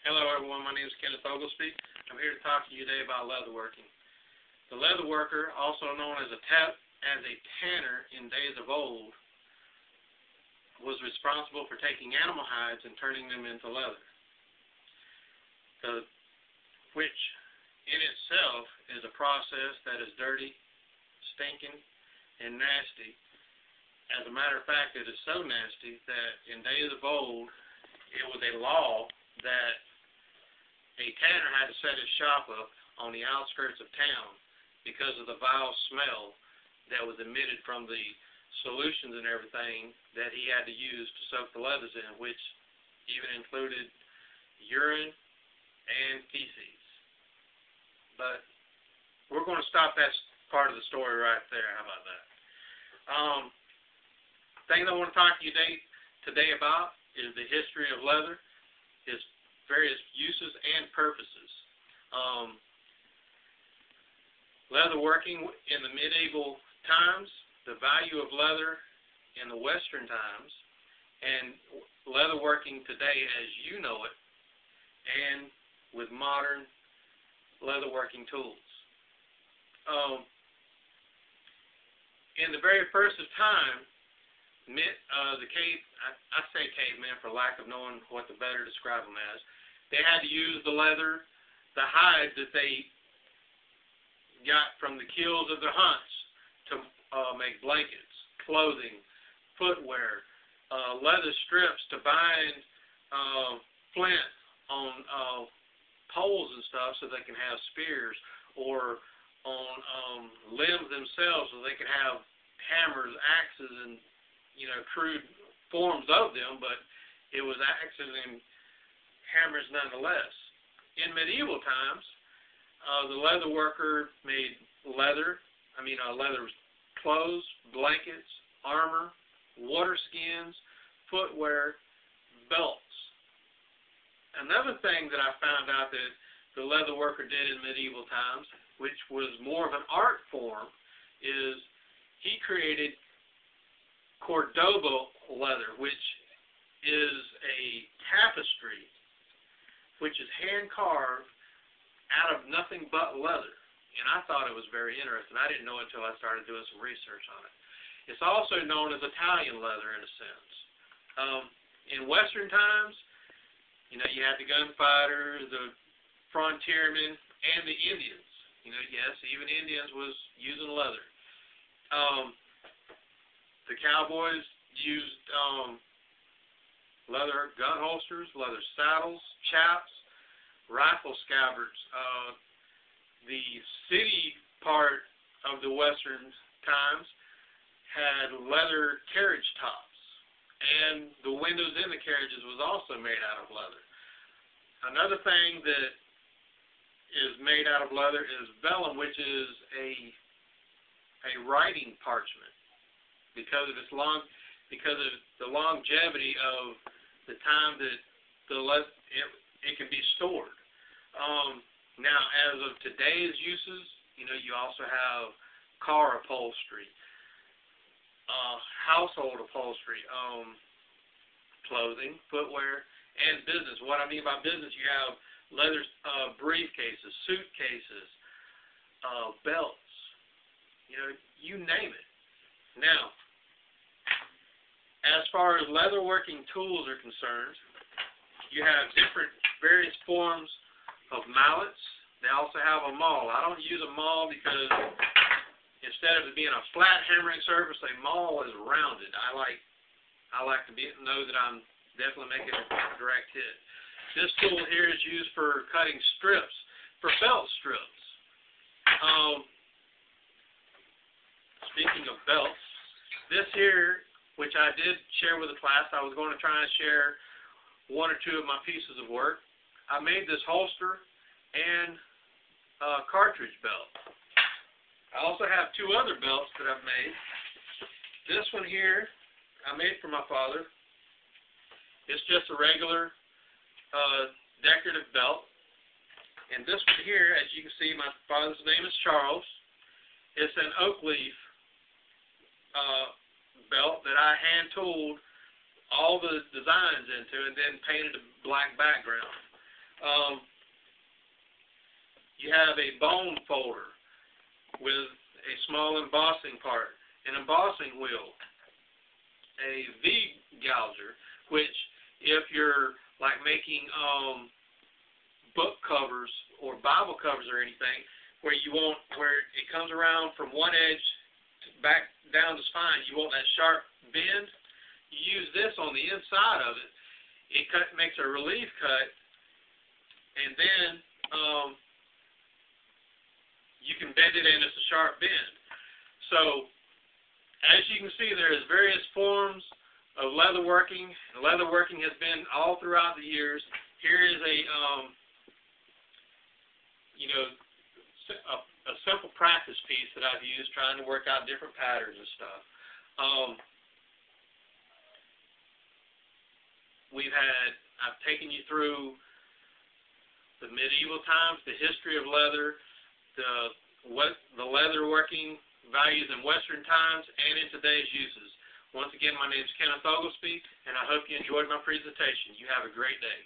Hello everyone, my name is Kenneth Oglesby. I'm here to talk to you today about leatherworking. The leather worker, also known as a tanner in days of old, was responsible for taking animal hides and turning them into leather, which in itself is a process that is dirty, stinking, and nasty. As a matter of fact, it is so nasty that in days of old, it was a law that a tanner had to set his shop up on the outskirts of town because of the vile smell that was emitted from the solutions and everything that he had to use to soak the leathers in, which even included urine and feces. But we're going to stop that part of the story right there. How about that? Thing I want to talk to you today about is the history of leather, its various uses and purposes. Leatherworking in the medieval times, the value of leather in the Western times, and leatherworking today as you know it, and with modern leatherworking tools. In the very first of time, I say caveman for lack of knowing what to better describe them as, they had to use the leather, the hide that they got from the kills of their hunts to make blankets, clothing, footwear, leather strips to bind flint on poles and stuff so they can have spears, or on limbs themselves so they can have hammers, axes, and crude forms of them, but it was axes and hammers nonetheless. In medieval times, the leather worker made leather clothes, blankets, armor, water skins, footwear, belts. Another thing that I found out that the leather worker did in medieval times, which was more of an art form, is he created Cordoba leather, which is a tapestry which is hand carved out of nothing but leather. And I thought it was very interesting. I didn't know it until I started doing some research on it. It's also known as Italian leather in a sense. In Western times, you had the gunfighters, the frontiermen, and the Indians. Yes, even Indians was using leather. The Cowboys used leather gun holsters, leather saddles, chaps, rifle scabbards. The city part of the Western times had leather carriage tops, and the windows in the carriages was also made out of leather. Another thing that is made out of leather is vellum, which is a writing parchment because of the longevity of the time that it can be stored. Now, as of today's uses, you also have car upholstery, household upholstery, clothing, footwear, and business. What I mean by business, you have leather briefcases, suitcases, belts, you name it. Now, as far as leatherworking tools are concerned, you have various forms of mallets. They also have a maul. I don't use a maul because instead of it being a flat hammering surface, a maul is rounded. I like to know that I'm definitely making a direct hit. This tool here is used for cutting strips, for belt strips. Speaking of belts, this here, which I did share with the class, I was going to try and share one or two of my pieces of work. I made this holster and cartridge belt. I also have two other belts that I've made. This one here I made for my father. It's just a regular decorative belt. And this one here, as you can see, my father's name is Charles. It's an oak leaf belt that I hand-tooled all the designs into and then painted a black background. You have a bone folder with a small embossing part, an embossing wheel, a V-gouger, which if you're like making book covers or Bible covers or anything, where it comes around from one edge back down the spine, you want that sharp bend, you use this on the inside of it. It makes a relief cut, and then you can bend it in as a sharp bend. So, as you can see, there's various forms of leatherworking. Leatherworking has been all throughout the years. Here is a simple practice piece that I've used trying to work out different patterns and stuff. I've taken you through the medieval times, the history of leather, the leatherworking values in Western times and in today's uses. Once again, my name is Kenneth Oglesby, and I hope you enjoyed my presentation. You have a great day.